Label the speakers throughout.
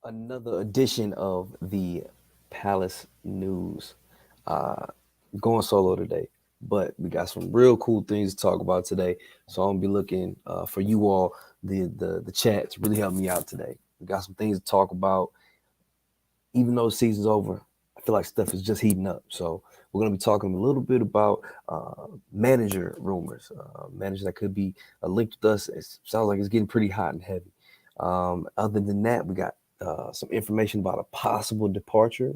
Speaker 1: Another edition of the Palace News. Uh, Going solo today, but we got some real cool things to talk about today. So I'm gonna be looking for you all, the chat, to really help me out today. We got some things to talk about. Even though the season's over, I feel like stuff is just heating up. So we're gonna be talking a little bit about manager rumors, managers that could be linked with us. It sounds like it's getting pretty hot and heavy. Other than that, we got some information about a possible departure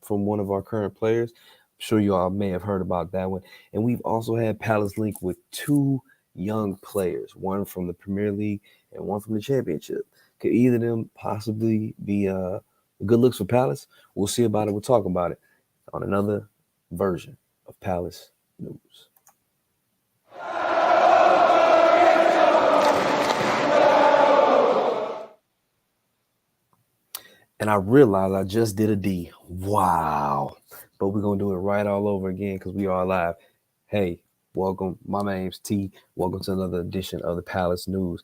Speaker 1: from one of our current players. I'm sure you all may have heard about that one. And we've also had Palace link with two young players, one from the Premier League and one from the Championship. Could either of them possibly be good looks for Palace? We'll see about it. We'll talk about it on another version of Palace News. And I realized I just did a D. Wow. But we're going to do it right all over again because we are live. Hey, welcome. My name's T. Welcome to another edition of the Palace News.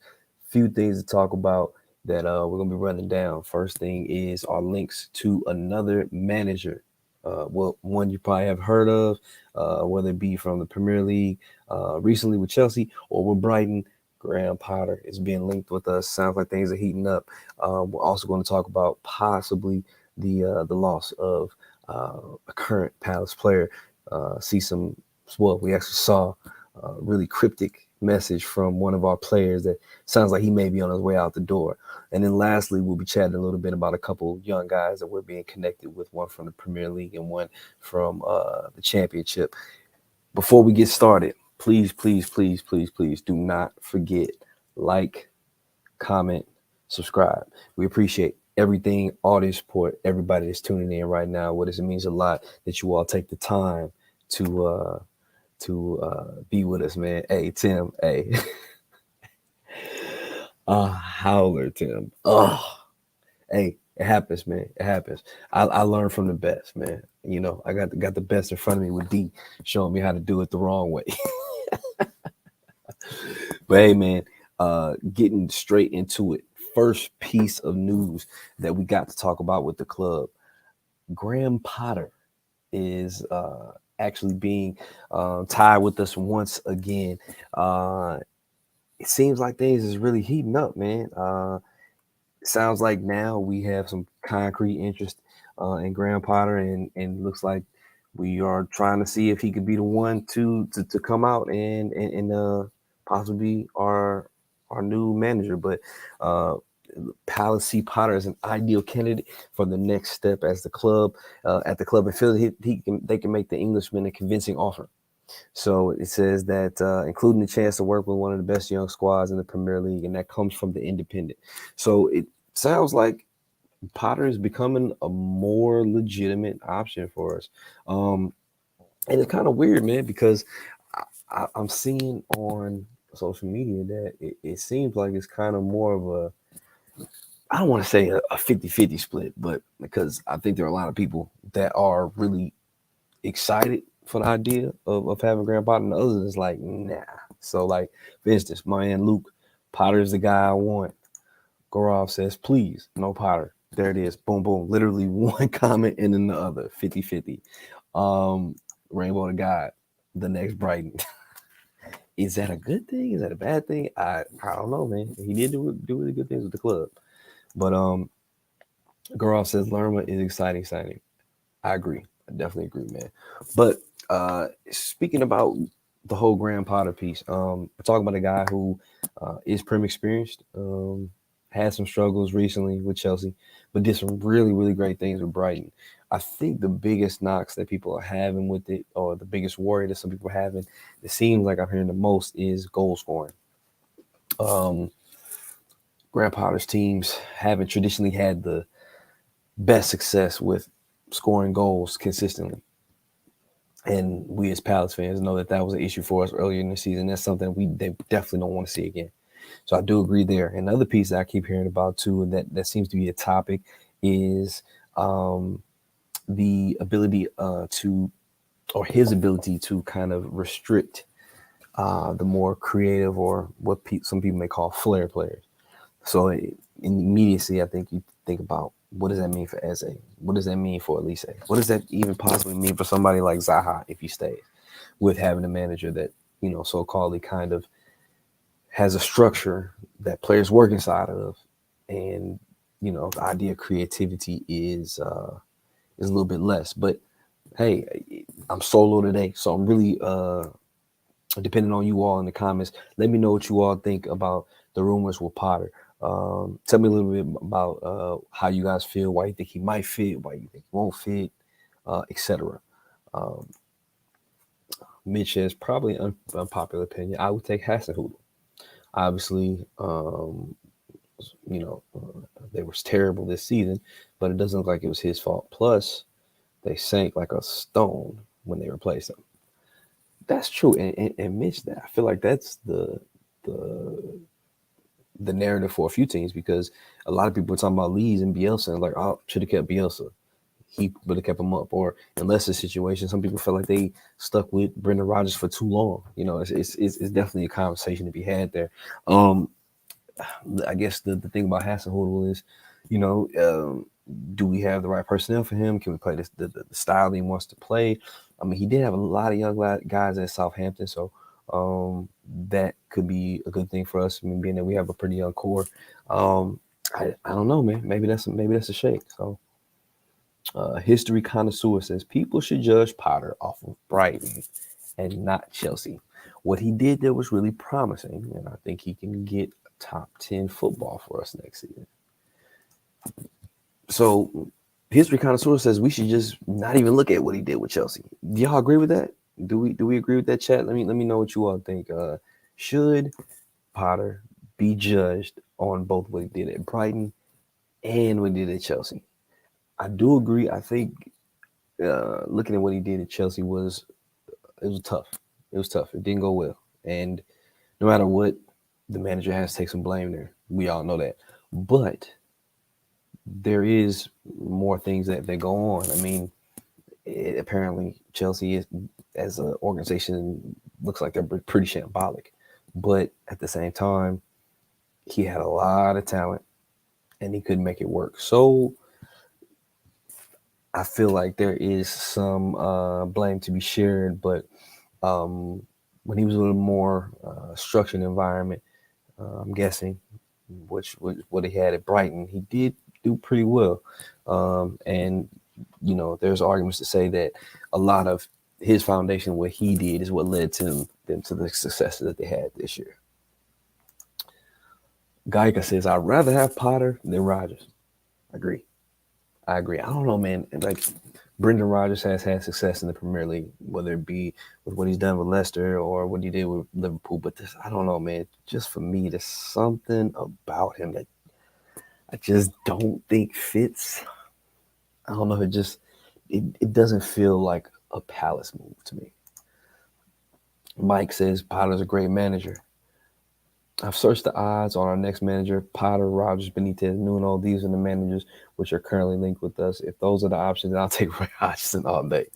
Speaker 1: Few things to talk about that we're going to be running down. First thing is our links to another manager. One you probably have heard of, whether it be from the Premier League recently with Chelsea or with Brighton. Graham Potter is being linked with us. Sounds like things are heating up. We're also going to talk about possibly the loss of a current Palace player. See some, well, we actually saw a really cryptic message from one of our players that sounds like he may be on his way out the door. And then lastly, we'll be chatting a little bit about a couple young guys that we're being connected with, one from the Premier League and one from the Championship. Before we get started, please, please, please, please, please do not forget, like, comment, subscribe. We appreciate everything, all the support, everybody that's tuning in right now. What does it means a lot that you all take the time to be with us, man. Hey, Tim. Hey, howler, Tim. Oh, hey, it happens, man. It happens. I learned from the best, man. You know, I got the best in front of me with D showing me how to do it the wrong way. But hey, man, getting straight into it. First piece of news that we got to talk about with the club. Graham Potter is actually being tied with us once again. Uh, it seems like things is really heating up, man. It sounds like now we have some concrete interest in Graham Potter, and looks like we are trying to see if he could be the one to come out and possibly our new manager. But uh, Palace see Potter as an ideal candidate for the next step as the club at the club and feel they can make the Englishman a convincing offer. So it says that including the chance to work with one of the best young squads in the Premier League, and that comes from the Independent. So it sounds like Potter is becoming a more legitimate option for us. Um, and it's kind of weird, man, because I'm seeing on social media that it seems like it's kind of more of a, I don't want to say a 50-50 split, but because I think there are a lot of people that are really excited for the idea of having Graham Potter, and the others is like, nah. So, like, for instance, my man Luke, Potter is the guy I want. Gorov says, please, no Potter. There it is. Boom, boom. Literally one comment and then the other, 50-50. Um, Rainbow the God, the next Brighton. Is that a good thing? Is that a bad thing? I don't know, man. He did do really good things with the club. But Gorov says Lerma is exciting signing. I agree. I definitely agree, man. But speaking about the whole Graham Potter piece, we're talking about a guy who is prim experienced, had some struggles recently with Chelsea, but did some really, really great things with Brighton. I think the biggest knocks that people are having with it, or the biggest worry that some people are having, it seems like I'm hearing the most, is goal scoring. Um, Graham Potter's teams haven't traditionally had the best success with scoring goals consistently. And we as Palace fans know that that was an issue for us earlier in the season. That's something they definitely don't want to see again. So I do agree there. Another piece that I keep hearing about too, and that seems to be a topic, is the ability to, or his ability to kind of restrict the more creative, or what some people may call flair players. So in immediacy, I think you think about what does that mean for Eze? What does that mean for Elise? What does that even possibly mean for somebody like Zaha if he stays with having a manager that, so-called kind of has a structure that players work inside of, and the idea of creativity is a little bit less. But hey, I'm solo today, so I'm really depending on you all in the comments. Let me know what you all think about the rumors with Potter. Tell me a little bit about how you guys feel, why you think he might fit, why you think he won't fit, etc. Um, Mitch has probably unpopular opinion. I would take Hassenhootel. Obviously, they were terrible this season, but it doesn't look like it was his fault. Plus, they sank like a stone when they replaced him. That's true, and Mitch, that I feel like that's the the narrative for a few teams, because a lot of people are talking about Leeds and Bielsa and like, oh, should have kept Bielsa. He would have kept him up. Or in Leicester situation, some people felt like they stuck with Brendan Rodgers for too long. It's definitely a conversation to be had there. I guess the thing about Hasselhoodle is, do we have the right personnel for him? Can we play the style he wants to play? I mean, he did have a lot of young guys at Southampton, so that could be a good thing for us. I mean, being that we have a pretty young core. I don't know, man. Maybe that's a shake. So, history connoisseur says people should judge Potter off of Brighton and not Chelsea. What he did there was really promising, and I think he can get top 10 football for us next season. So, history connoisseur says we should just not even look at what he did with Chelsea. Do y'all agree with that? Do we agree with that, chat? Let me know what you all think. Should Potter be judged on both what he did at Brighton and what he did at Chelsea? I do agree. I think looking at what he did at Chelsea was tough. It was tough. It didn't go well, and no matter what, the manager has to take some blame there. We all know that, but there is more things that go on. I mean, apparently Chelsea is, as an organization, looks like they're pretty shambolic, but at the same time, he had a lot of talent and he couldn't make it work. So I feel like there is some blame to be shared, but when he was a little more structured environment, I'm guessing, which what he had at Brighton, he did do pretty well. And there's arguments to say that a lot of his foundation, what he did, is what led to them to the successes that they had this year. Geica says, I'd rather have Potter than Rodgers. I agree. I don't know, man. Like, Brendan Rodgers has had success in the Premier League, whether it be with what he's done with Leicester or what he did with Liverpool. But this, I don't know, man. Just for me, there's something about him that I just don't think fits. I don't know. It doesn't feel like a Palace move to me. Mike says Potter's a great manager. I've searched the odds on our next manager: Potter, Rodgers, Benitez, Nuno. These are the managers which are currently linked with us. If those are the options, I'll take Roy Hodgson all day.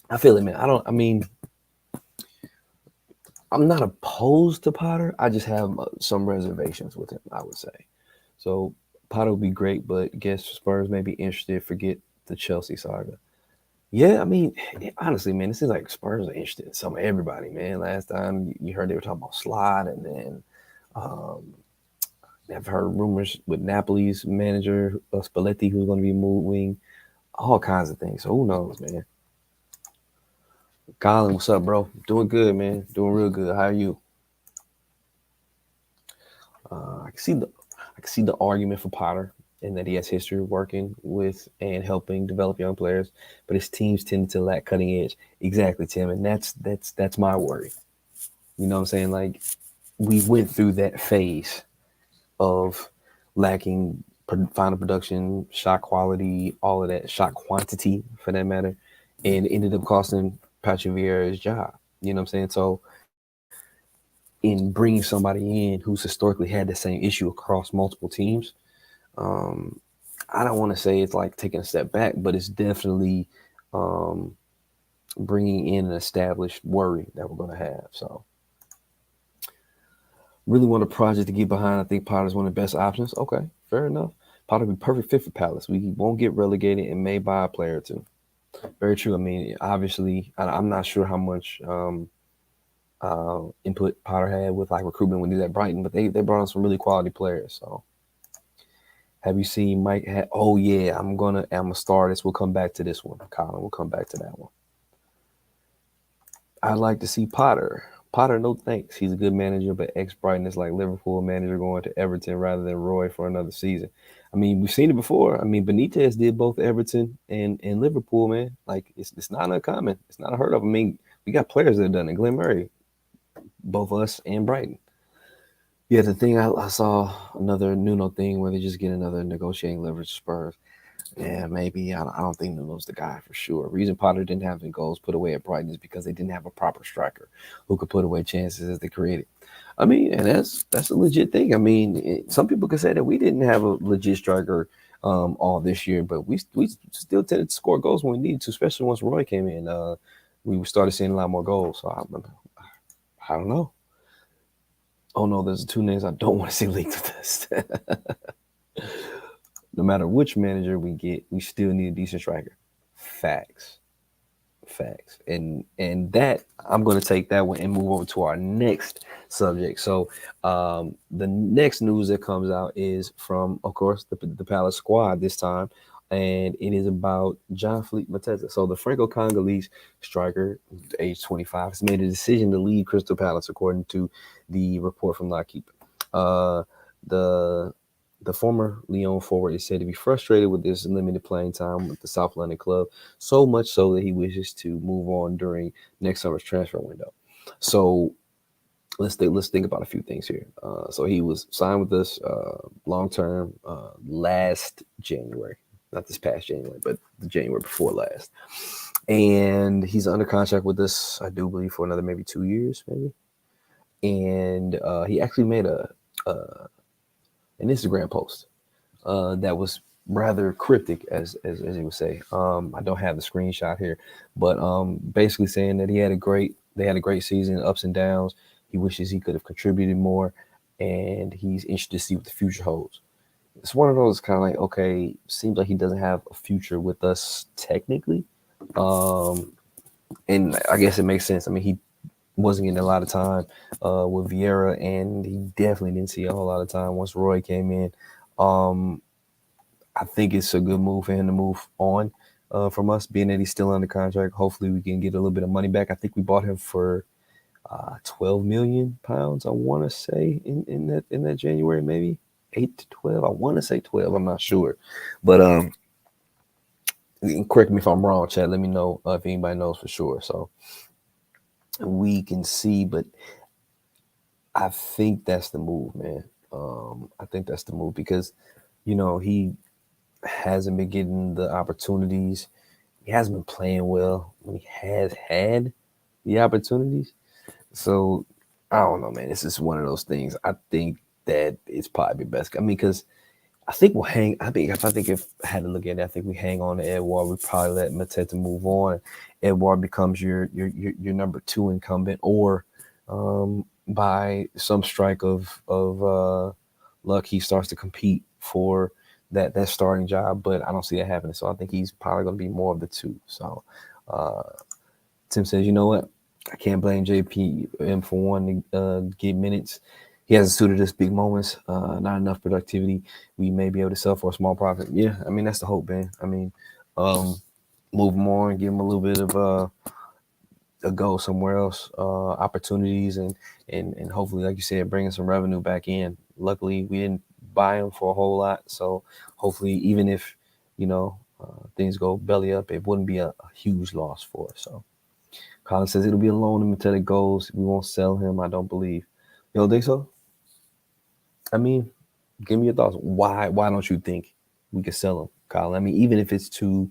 Speaker 1: I feel it, man. I'm not opposed to Potter. I just have some reservations with him, I would say. So Potter would be great, but guess Spurs may be interested. Forget the Chelsea saga. Yeah, I mean, honestly, man, it seems like Spurs are interested in some of everybody, man. Last time you heard they were talking about Slot, and then I've heard rumors with Napoli's manager, Spalletti, who's going to be moving, all kinds of things. So who knows, man? Colin, what's up, bro? Doing good, man. Doing real good. How are you? I can see the argument for Potter, in that he has history working with and helping develop young players, but his teams tend to lack cutting edge. Exactly, Tim, and that's my worry. You know what I'm saying? Like, we went through that phase of lacking final production, shot quality, all of that, shot quantity for that matter, and ended up costing Patrick Vieira's job. You know what I'm saying? So, in bringing somebody in who's historically had the same issue across multiple teams, I don't want to say it's like taking a step back, but it's definitely bringing in an established worry that we're going to have. So, really want a project to get behind. I think Potter's one of the best options. Okay, fair enough. Potter would be perfect fit for Palace. We won't get relegated and may buy a player or two. Very true. I mean, obviously, I'm not sure how much input Potter had with like recruitment when he was at Brighton, but they brought on some really quality players. So, have you seen Mike? Oh yeah, I'm gonna start this. We'll come back to this one, Colin. We'll come back to that one. I'd like to see Potter. Potter, no thanks. He's a good manager, but ex-Brighton is like Liverpool manager going to Everton rather than Roy for another season. I mean, we've seen it before. I mean, Benitez did both Everton and Liverpool, man. Like, it's not uncommon. It's not unheard of. I mean, we got players that have done it. Glenn Murray, both us and Brighton. Yeah, the thing I saw another Nuno thing where they just get another negotiating leverage Spurs. Yeah, maybe. I don't think Nuno's the guy for sure. Reason Potter didn't have any goals put away at Brighton is because they didn't have a proper striker who could put away chances as they created. I mean, and that's a legit thing. I mean, some people could say that we didn't have a legit striker all this year, but we still tended to score goals when we needed to, especially once Roy came in. We started seeing a lot more goals. So I don't know. Oh no, there's two names I don't want to see linked to this. No matter which manager we get, we still need a decent striker. Facts. Facts. And that I'm going to take that one and move over to our next subject. So the next news that comes out is from, of course, the Palace squad this time, and it is about John Philippe Mateta. So the Franco-Congolese striker, age 25, has made a decision to leave Crystal Palace, according to the report from La Equipe. The the former Lyon forward is said to be frustrated with this limited playing time with the South London club, so much so that he wishes to move on during next summer's transfer window. So let's think about a few things here. So he was signed with us long term last January, not this past January, but the January before last, and he's under contract with us, I do believe, for another maybe 2 years, maybe. And he actually made an Instagram post that was rather cryptic, as you would say. I don't have the screenshot here, but basically saying that they had a great season, ups and downs. He wishes he could have contributed more, and he's interested to see what the future holds. It's one of those kind of like, okay, seems like he doesn't have a future with us technically, and I guess it makes sense. I mean, he wasn't getting a lot of time with Vieira, and he definitely didn't see a whole lot of time once Roy came in. I think it's a good move for him to move on from us, being that he's still under contract. Hopefully, we can get a little bit of money back. I think we bought him for £12 million. I want to say in that January, maybe 8 to 12. I want to say 12. I'm not sure, but correct me if I'm wrong, Chad. Let me know if anybody knows for sure. So we can see, but I think that's the move, man. I think that's the move because, he hasn't been getting the opportunities. He hasn't been playing well when he has had the opportunities. So I don't know, man. It's just one of those things. I think that it's probably best. I mean, because I think we'll hang. If I had to look at it, I think we hang on to Edouard. We probably let Mateta move on. Edouard becomes your number two incumbent, or by some strike of luck, he starts to compete for that starting job. But I don't see that happening. So I think he's probably going to be more of the two. So Tim says, you know what? I can't blame JP for wanting to get minutes. He hasn't suited us big moments, not enough productivity. We may be able to sell for a small profit. Yeah, I mean, that's the hope, man. I mean, move him on, give him a little bit of a go somewhere else, opportunities, and hopefully, like you said, bringing some revenue back in. Luckily, we didn't buy him for a whole lot, so hopefully, even if things go belly up, it wouldn't be a huge loss for us. So Colin says it'll be a loan until it goes. We won't sell him, I don't believe. You don't think so? I mean, give me your thoughts. Why don't you think we could sell him, Colin? I mean, even if it's to,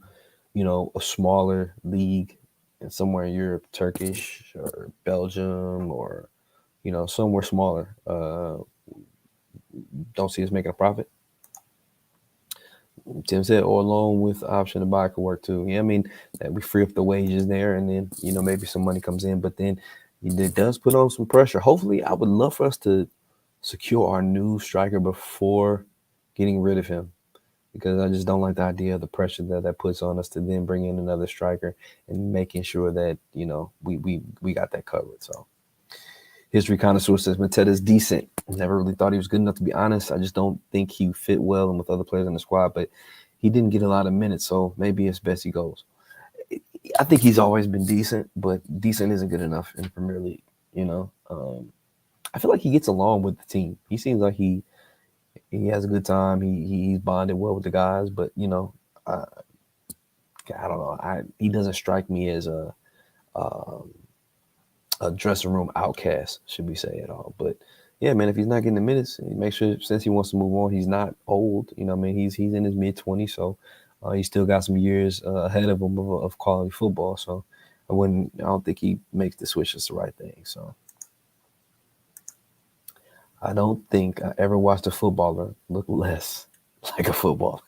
Speaker 1: a smaller league and somewhere in Europe, Turkish or Belgium or, somewhere smaller, don't see us making a profit. Tim said, or loan with option to buy could work too. Yeah, I mean, that we free up the wages there, and then maybe some money comes in, but then it does put on some pressure. Hopefully, I would love for us to secure our new striker before getting rid of him. because I just don't like the idea of the pressure that puts on us to then bring in another striker and making sure that we got that covered. So history connoisseur says Mateta's decent. Never really thought he was good enough, to be honest. I just don't think he fit well and with other players in the squad, but he didn't get a lot of minutes, so maybe it's best he goes. I think he's always been decent, but decent isn't good enough in the Premier League. I feel like he gets along with the team. He seems like he has a good time. He's bonded well with the guys, but I, I don't know. He doesn't strike me as a dressing room outcast, should we say at all? But yeah, man, if he's not getting the minutes, make sure since he wants to move on, he's not old. I mean, he's in his mid-20s, so he's still got some years ahead of him of quality football. So I don't think he makes the switch as the right thing. So I don't think I ever watched a footballer look less like a footballer.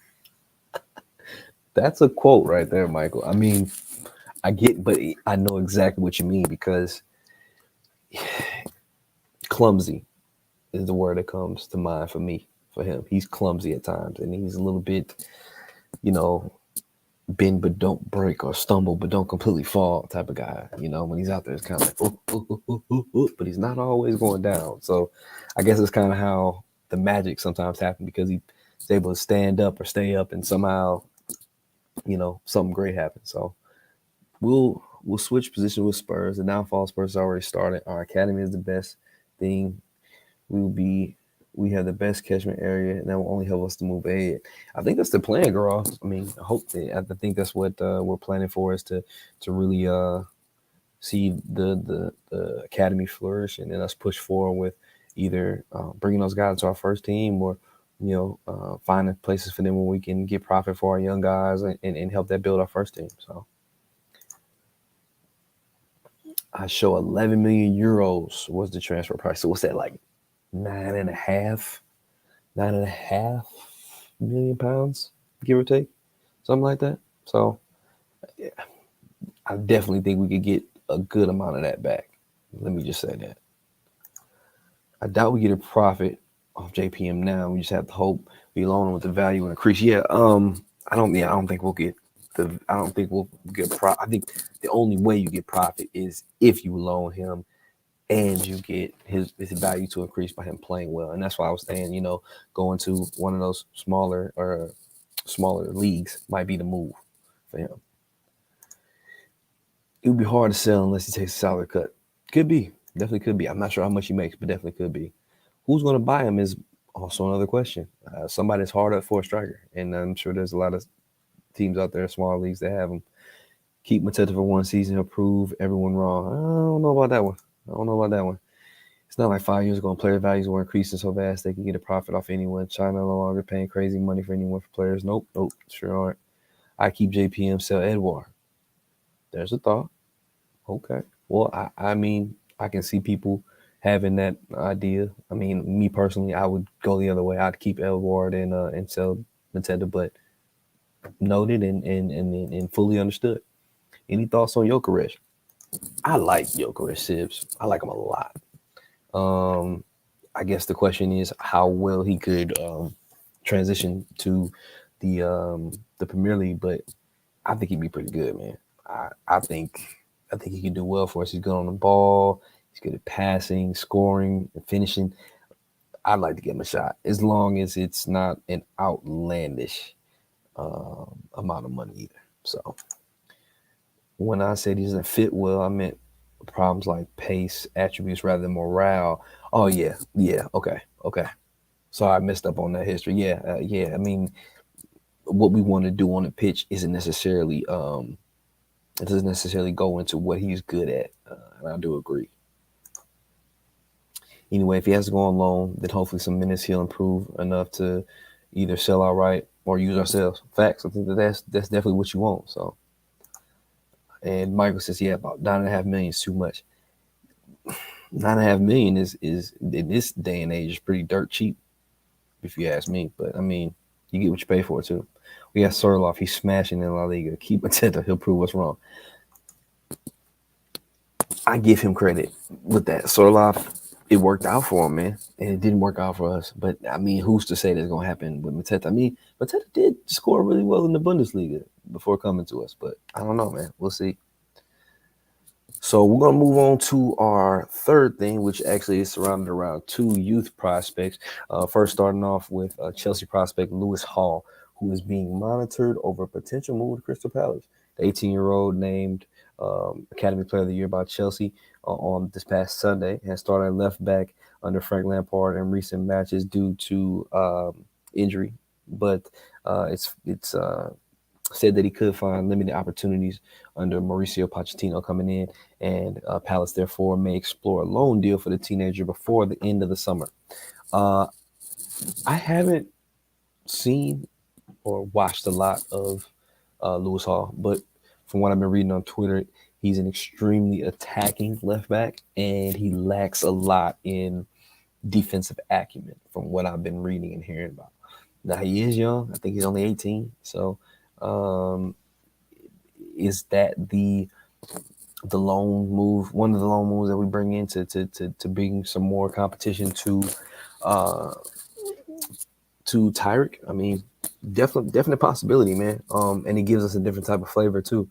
Speaker 1: That's a quote right there, Michael. I mean, but I know exactly what you mean, because clumsy is the word that comes to mind for me, for him. He's clumsy at times, and he's a little bit, bend but don't break, or stumble but don't completely fall type of guy. When he's out there, it's kind of like, but he's not always going down. So I guess it's kind of how the magic sometimes happens, because he's able to stand up or stay up, and somehow, something great happens. So we'll switch position with Spurs. The downfall of Spurs has already started. Our academy is the best thing. We have the best catchment area, and that will only help us to move ahead. I think that's the plan, girl. I mean, I think that's what we're planning for, is to really see the academy flourish, and then us push forward with either bringing those guys to our first team, or finding places for them where we can get profit for our young guys, and help that build our first team. So I show 11 million euros was the transfer price. So what's that, like £9.5 million, give or take, something like that. So yeah, I definitely think we could get a good amount of that back. Let me just say that. I doubt we get a profit off JPM now. We just have to hope we loan them with the value and increase. Yeah, I don't think we'll get profit. I think the only way you get profit is if you loan him and you get his value to increase by him playing well. And that's why I was saying, going to one of those smaller leagues might be the move for him. It would be hard to sell unless he takes a salary cut. Could be. Definitely could be. I'm not sure how much he makes, but definitely could be. Who's going to buy him is also another question. Somebody's hard up for a striker, and I'm sure there's a lot of teams out there, small leagues, that have him. Keep Mateta for one season. He'll prove everyone wrong. I don't know about that one. It's not like 5 years ago player values were increasing so fast they could get a profit off anyone. China no longer paying crazy money for anyone for players. Nope, sure aren't. I keep JPM, sell Edouard. There's a thought. Okay. Well, I mean, I can see people having that idea. I mean, me personally, I would go the other way. I'd keep Edouard and sell Mateta, but noted and fully understood. Any thoughts on Gyökeres? I like Gyökeres, Sibs. I like him a lot. I guess the question is how well he could transition to the Premier League, but I think he'd be pretty good, man. I think he can do well for us. He's good on the ball. He's good at passing, scoring, and finishing. I'd like to give him a shot, as long as it's not an outlandish amount of money either. So when I said he doesn't fit well, I meant problems like pace, attributes rather than morale. Oh yeah, okay. Sorry, I messed up on that history. Yeah. I mean, what we want to do on the pitch isn't necessarily it doesn't necessarily go into what he's good at, and I do agree. Anyway, if he has to go on loan, then hopefully some minutes he'll improve enough to either sell outright or use ourselves. Facts. I think that's definitely what you want. So, and Michael says, yeah, about $9.5 million is too much. $9.5 million is in this day and age is pretty dirt cheap, if you ask me. But I mean, you get what you pay for too. We got Sorloff. He's smashing in La Liga. Keep Mateta. He'll prove what's wrong. I give him credit with that. Sorloff, it worked out for him, man, and it didn't work out for us. But I mean, who's to say that's gonna happen with Mateta? I mean, Mateta did score really well in the Bundesliga before coming to us, but I don't know, man. We'll see. So we're gonna move on to our third thing, which actually is surrounded around two youth prospects. First, starting off with Chelsea prospect Lewis Hall, who is being monitored over a potential move to Crystal Palace. The 18-year-old named Academy Player of the Year by Chelsea on this past Sunday has started left back under Frank Lampard in recent matches due to injury, but it's said that he could find limited opportunities under Mauricio Pochettino coming in, and Palace therefore may explore a loan deal for the teenager before the end of the summer. Uh, I haven't seen or watched a lot of Lewis Hall, but from what I've been reading on Twitter, he's an extremely attacking left back, and he lacks a lot in defensive acumen from what I've been reading and hearing about. Now, he is young. I think he's only 18. So um, is that the loan move, one of the loan moves that we bring in to bring some more competition uh, to Tyrick? I mean, definite possibility, man. And it gives us a different type of flavor too.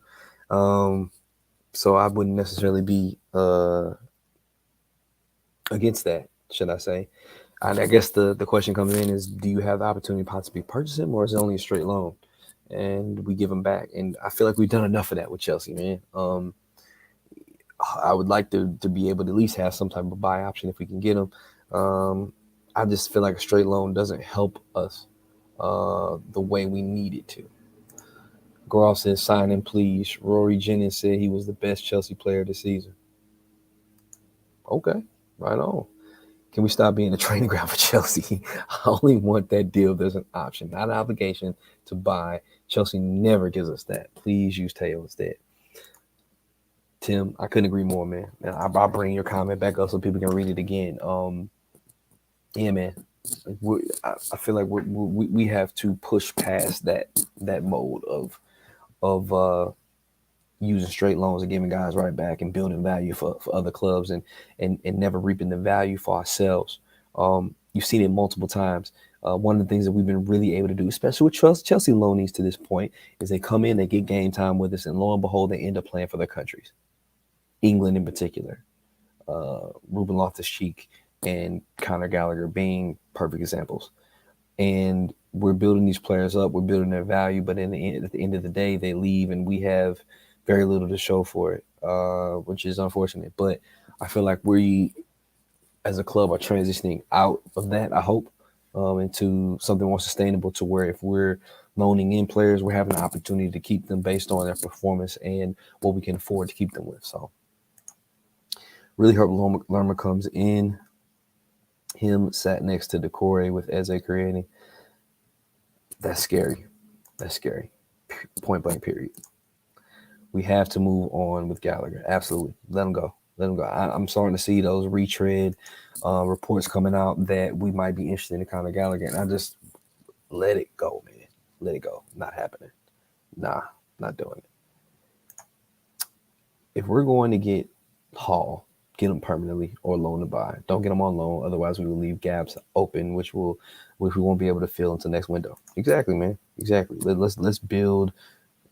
Speaker 1: So I wouldn't necessarily be against that, should I say. And I guess the question comes in is, do you have the opportunity to possibly purchase him, or is it only a straight loan and we give him back? And I feel like we've done enough of that with Chelsea, man. I would like to be able to at least have some type of buy option if we can get him. I just feel like a straight loan doesn't help us the way we need it to. Groff says, sign him, please. Rory Jennings said he was the best Chelsea player this season. Okay, right on. Can we stop being a training ground for Chelsea? I only want that deal. There's an option, not an obligation to buy. Chelsea never gives us that. Please use Teo instead. Tim, I couldn't agree more, man. I'll bring your comment back up so people can read it again. Yeah, man. I feel like we have to push past that mode of using straight loans and giving guys right back and building value for other clubs and never reaping the value for ourselves. You've seen it multiple times. One of the things that we've been really able to do, especially with Chelsea loanees to this point, is they come in, they get game time with us, and lo and behold, they end up playing for their countries. England in particular, Ruben Loftus-Cheek and Conor Gallagher being perfect examples. And we're building these players up, we're building their value, but at the end of the day, they leave and we have very little to show for it, which is unfortunate. But I feel like we, as a club, are transitioning out of that, I hope, into something more sustainable, to where if we're loaning in players, we're having an opportunity to keep them based on their performance and what we can afford to keep them with. So really hope Lerma comes in. Him sat next to Decore with Eze creating. That's scary. That's scary. Point blank, period. We have to move on with Gallagher. Absolutely. Let him go. Let him go. I'm starting to see those retread reports coming out that we might be interested in Conor Gallagher. And I just let it go, man. Let it go. Not happening. Nah, not doing it. If we're going to get Hall, get him permanently or loan to buy. Don't get him on loan. Otherwise, we will leave gaps open, which we won't be able to fill until next window. Exactly, man. Exactly. Let's build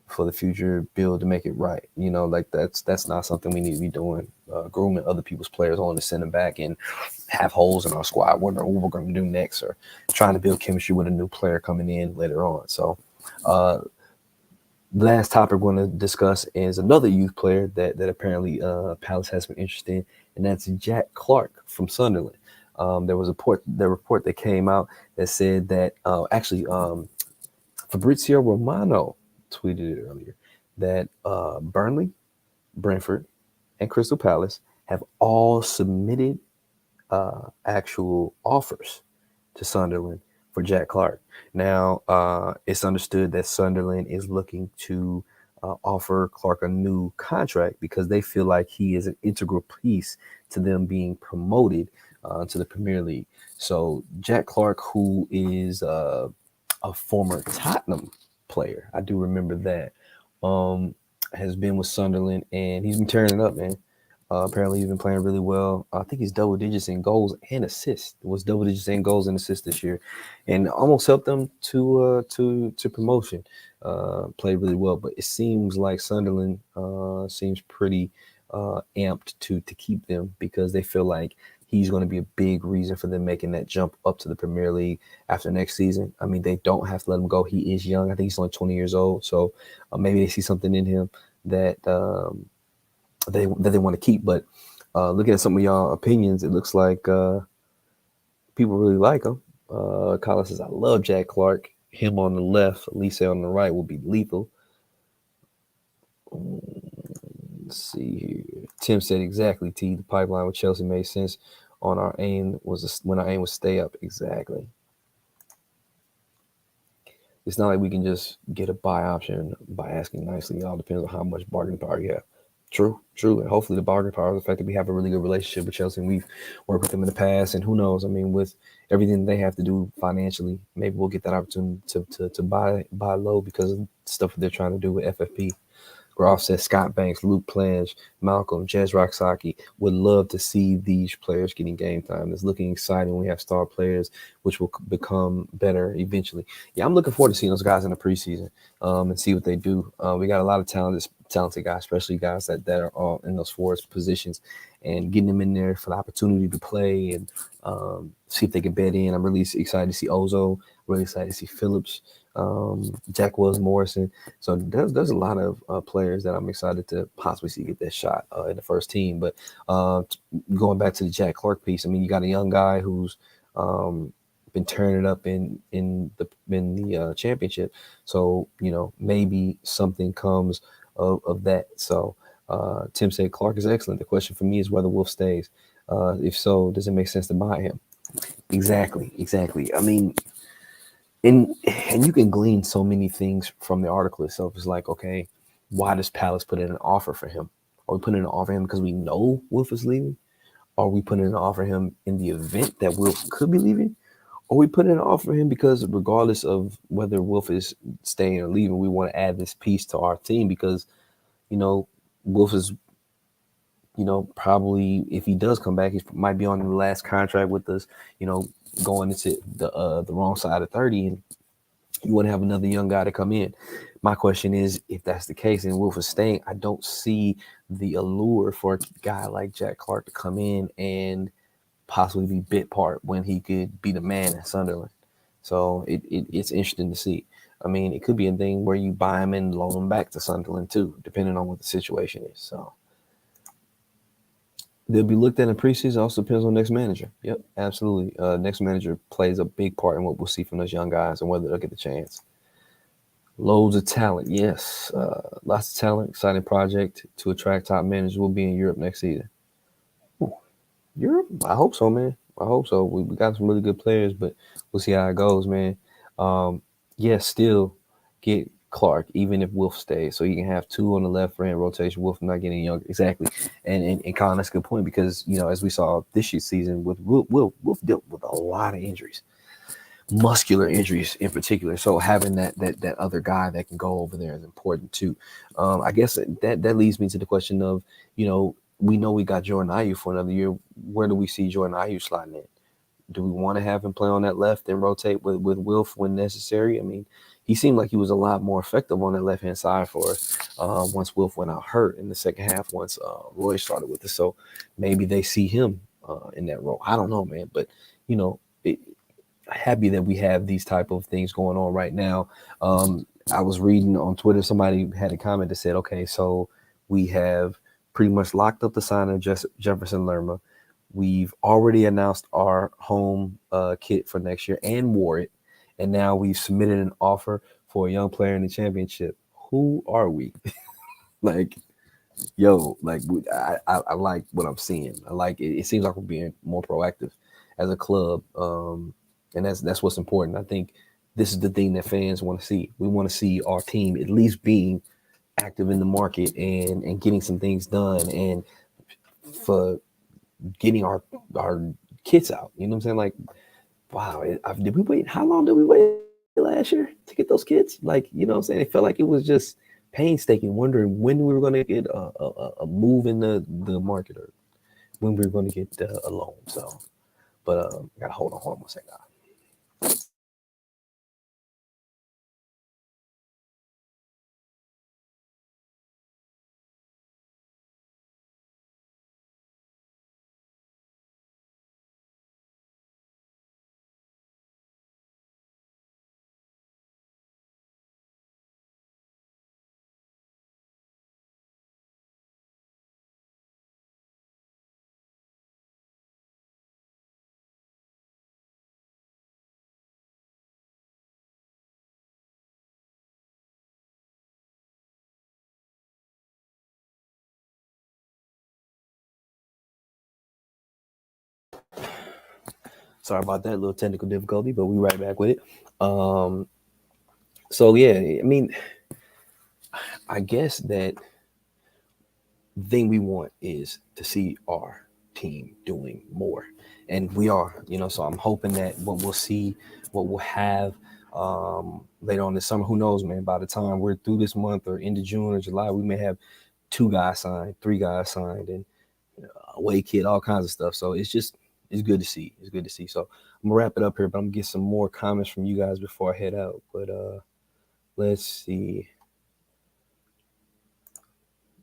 Speaker 1: for the future, build to make it right. You know, like that's not something we need to be doing. Grooming other people's players on to send them back and have holes in our squad, wondering what we're going to do next, or trying to build chemistry with a new player coming in later on. So, last topic we're going to discuss is another youth player that apparently Palace has been interested in, and that's Jack Clark from Sunderland. There was the report that came out that said that Fabrizio Romano tweeted it earlier that Burnley, Brentford, and Crystal Palace have all submitted actual offers to Sunderland for Jack Clark. Now, it's understood that Sunderland is looking to offer Clark a new contract because they feel like he is an integral piece to them being promoted to the Premier League. So Jack Clark, who is a former Tottenham player, I do remember that, has been with Sunderland and he's been tearing it up, man. Apparently, he's been playing really well. I think he's double digits in goals and assists. It was double digits in goals and assists this year, and almost helped them to promotion. Played really well, but it seems like Sunderland seems pretty amped to keep them because they feel like he's going to be a big reason for them making that jump up to the Premier League after next season. I mean, they don't have to let him go. He is young. I think he's only 20 years old, so maybe they see something in him that. They want to keep. But looking at some of y'all opinions, it looks like people really like him. Colin says, I love Jack Clark. Him on the left, Elise on the right will be lethal. Let's see here. Tim said exactly, T. The pipeline with Chelsea made sense. On our aim was when our aim was stay up. Exactly. It's not like we can just get a buy option by asking nicely. It all depends on how much bargaining power you have. True. And hopefully the bargaining power is the fact that we have a really good relationship with Chelsea and we've worked with them in the past. And who knows? I mean, with everything they have to do financially, maybe we'll get that opportunity to buy low because of stuff that they're trying to do with FFP. Groff says Scott Banks, Luke Plange, Malcolm, Jez Roxaki would love to see these players getting game time. It's looking exciting. We have star players, which will become better eventually. Yeah, I'm looking forward to seeing those guys in the preseason and see what they do. We got a lot of talented guys, especially guys that are all in those forward positions, and getting them in there for the opportunity to play and see if they can bed in. I'm really excited to see Ozo, really excited to see Phillips, Jack Wells Morrison. So there's a lot of players that I'm excited to possibly see get that shot in the first team. But going back to the Jack Clark piece, I mean, you got a young guy who's been turning it up in the championship. So maybe something comes of that. So Tim said Clark is excellent. The question for me is whether Wolf stays. If so, does it make sense to buy him? Exactly. I mean, and you can glean so many things from the article itself. It's like, okay, why does Palace put in an offer for him? Are we putting in an offer for him because we know Wolf is leaving? Are we putting in an offer for him in the event that Wolf could be leaving? Or we put in an offer for him because regardless of whether Wolf is staying or leaving, we want to add this piece to our team because, Wolf is, probably if he does come back, he might be on the last contract with us, going into the wrong side of 30, and you want to have another young guy to come in. My question is, if that's the case and Wolf is staying, I don't see the allure for a guy like Jack Clark to come in and possibly be bit part when he could be the man at Sunderland. So it's interesting to see. I mean, it could be a thing where you buy him and loan him back to Sunderland too, depending on what the situation is. So they'll be looked at in preseason. Also depends on next manager. Yep, absolutely. Next manager plays a big part in what we'll see from those young guys and whether they'll get the chance. Loads of talent, yes. Lots of talent, exciting project to attract top managers. We'll be in Europe next season. Ooh, Europe? I hope so, man. I hope so. We got some really good players, but we'll see how it goes, man. Still get Clark, even if Wolf stays. So you can have two on the left hand rotation. Wolf not getting younger. Exactly. And Colin, that's a good point because, as we saw this year's season with Wolf dealt with a lot of injuries. Muscular injuries in particular. So having that other guy that can go over there is important too. I guess that leads me to the question of, we know we got Jordan Ayew for another year. Where do we see Jordan Ayew sliding in? Do we want to have him play on that left and rotate with Wilf when necessary? I mean, he seemed like he was a lot more effective on that left-hand side for us once Wilf went out hurt in the second half once Roy started with us. So maybe they see him in that role. I don't know, man. But, happy that we have these type of things going on right now. I was reading on Twitter, somebody had a comment that said, okay, so we have pretty much locked up the sign of Jefferson Lerma. We've already announced our home kit for next year and wore it. And now we've submitted an offer for a young player in the championship. Who are we? I like what I'm seeing. I like it. It seems like we're being more proactive as a club. And that's what's important. I think this is the thing that fans want to see. We want to see our team at least being active in the market and getting some things done and for getting our kits out. You know what I'm saying? Like, wow, did we wait? How long did we wait last year to get those kits? Like, you know what I'm saying? It felt like it was just painstaking, wondering when we were going to get a move in the market or when we were going to get a loan. So, but gotta hold on 1 second. Sorry about that little technical difficulty, but we right back with it. Um, so yeah, I mean, I guess that the thing we want is to see our team doing more, and we are. So I'm hoping that what we'll see, what we'll have later on this summer. Who knows, man? By the time we're through this month or into June or July, we may have 2 guys signed, 3 guys signed, and away kid, all kinds of stuff. So it's good to see. It's good to see. So I'm gonna wrap it up here, but I'm gonna get some more comments from you guys before I head out. But let's see.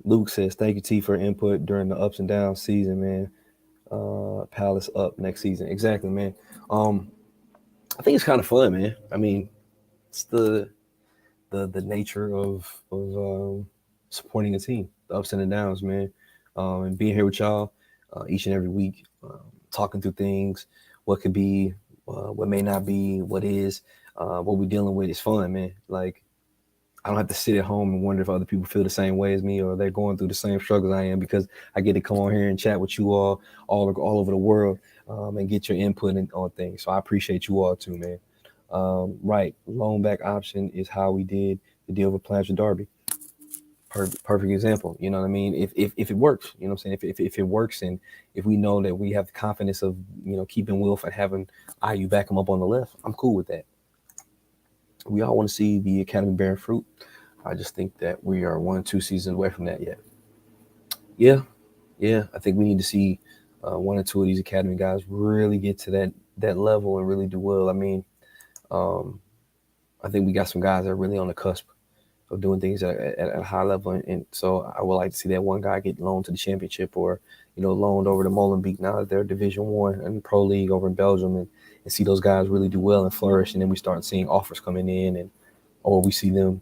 Speaker 1: Luke says, "Thank you, T, for input during the ups and downs season, man. Palace up next season." Exactly, man. I think it's kind of fun, man. I mean, it's the nature of supporting a team, the ups and the downs, man. And being here with y'all each and every week, talking through things, what could be, what may not be, what is, what we're dealing with is fun, man. Like, I don't have to sit at home and wonder if other people feel the same way as me or they're going through the same struggles I am, because I get to come on here and chat with you all over the world, and get your input on things. So I appreciate you all too, man. Right, loan back option is how we did the deal with Plancher Darby. Perfect example. You know what I mean? If it works, you know what I'm saying? If it works, and if we know that we have the confidence of keeping Wilf and having IU back him up on the left, I'm cool with that. We all want to see the academy bearing fruit. I just think that we are 1 or 2 seasons away from that yet. Yeah. I think we need to see 1 or 2 of these academy guys really get to that level and really do well. I mean, I think we got some guys that are really on the cusp of doing things at a high level, and so I would like to see that one guy get loaned to the championship, or loaned over to Molenbeek now that they're Division One and Pro League over in Belgium, and see those guys really do well and flourish, and then we start seeing offers coming in, or we see them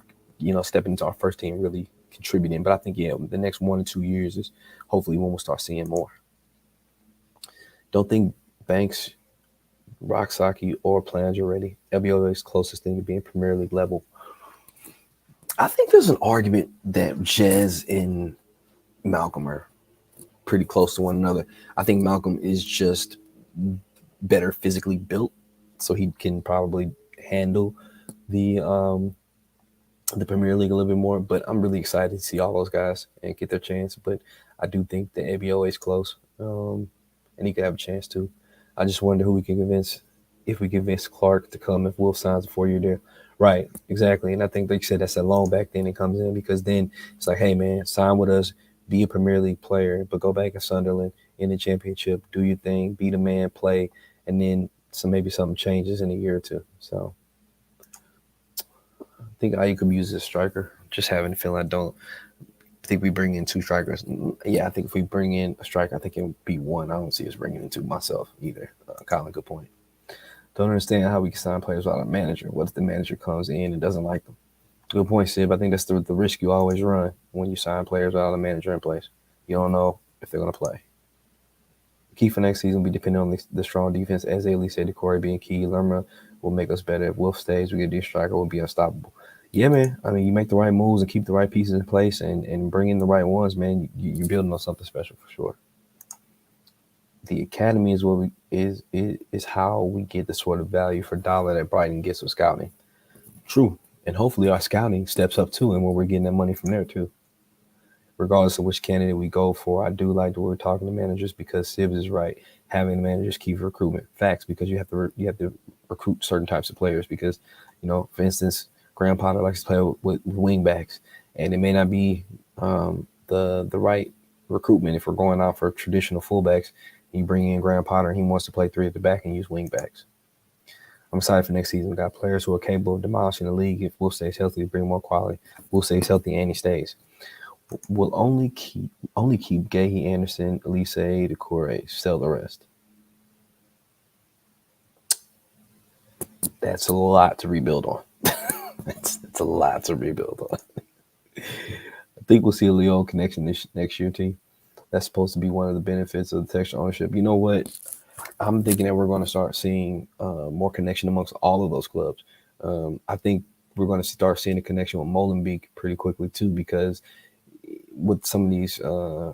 Speaker 1: stepping into our first team really contributing. But I think the next 1 or 2 years is hopefully when we'll start seeing more. Don't think Banks, Rocksaki, or Planger ready. LBO is closest thing to being Premier League level. I think there's an argument that Jez and Malcolm are pretty close to one another. I think Malcolm is just better physically built, so he can probably handle the Premier League a little bit more. But I'm really excited to see all those guys and get their chance. But I do think the ABOA is close, and he could have a chance too. I just wonder who we can convince, if we convince Clark to come if Wolf signs a 4-year deal. Right, exactly. And I think, like you said, that's that loan back then it comes in, because then it's like, hey, man, sign with us, be a Premier League player, but go back in Sunderland in the championship, do your thing, be the man, play, and then maybe something changes in a year or two. So I think IU could use this striker. Just having a feeling I think we bring in 2 strikers. Yeah, I think if we bring in a striker, I think it would be 1. I don't see us bringing in 2 myself either. Colin, good point. Don't understand how we can sign players without a manager. What if the manager comes in and doesn't like them? Good point, Sib. I think that's the risk you always run when you sign players without a manager in place. You don't know if they're going to play. Key for next season will be depending on the strong defense. As Ailey said, Decorey being key. Lerma will make us better. If Wolf stays, we get a striker, will be unstoppable. Yeah, man. I mean, you make the right moves and keep the right pieces in place and bring in the right ones, man. You're building on something special for sure. The academy is what is how we get the sort of value for dollar that Brighton gets with scouting. True. And hopefully our scouting steps up too, and when we're getting that money from there too. Regardless of which candidate we go for, I do like that we're talking to managers, because Sibs is right. Having managers key for recruitment. Facts, because you have to recruit certain types of players, because, for instance, Graham Potter likes to play with wing backs, and it may not be the right recruitment if we're going out for traditional fullbacks. You bring in Graham Potter, and he wants to play three at the back and use wing backs. I'm excited for next season. We got players who are capable of demolishing the league if Wolf stays healthy, bring more quality. Wolf stays healthy and he stays. We'll only keep Gahey, Anderson, Elise, Decore, sell the rest. That's a lot to rebuild on. It's a lot to rebuild on. I think we'll see a Lyon connection this next year, team. That's supposed to be one of the benefits of the texture ownership. You know what? I'm thinking that we're going to start seeing more connection amongst all of those clubs. I think we're going to start seeing a connection with Molenbeek pretty quickly too, because with some of these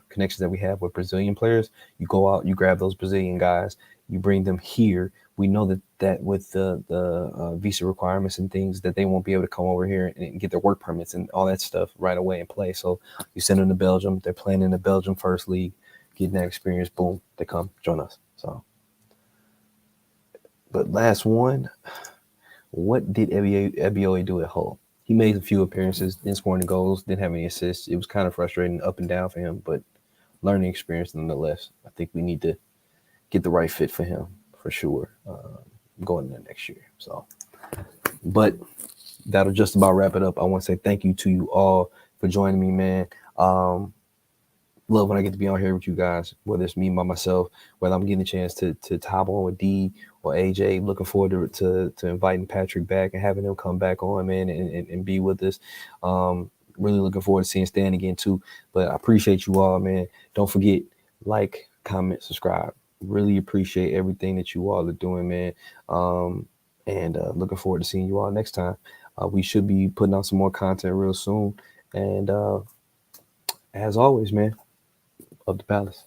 Speaker 1: connections that we have with Brazilian players, you go out, you grab those Brazilian guys, you bring them here. We know that with the visa requirements and things, that they won't be able to come over here and get their work permits and all that stuff right away and play. So you send them to Belgium. They're playing in the Belgium First League, getting that experience. Boom, they come join us. So, but last one, what did Ebioe do at Hull? He made a few appearances, didn't score any goals, didn't have any assists. It was kind of frustrating up and down for him, but learning experience nonetheless. I think we need to get the right fit for him for sure going into next year. So, but that'll just about wrap it up. I want to say thank you to you all for joining me, man. Love when I get to be on here with you guys, whether it's me by myself, whether I'm getting a chance to hop on with D or AJ. Looking forward to inviting Patrick back and having him come back on, man, and be with us. Really looking forward to seeing Stan again too. But I appreciate you all, man. Don't forget, like, comment, subscribe. Really appreciate everything that you all are doing, man. And looking forward to seeing you all next time. We should be putting out some more content real soon. And as always, man, of the Palace.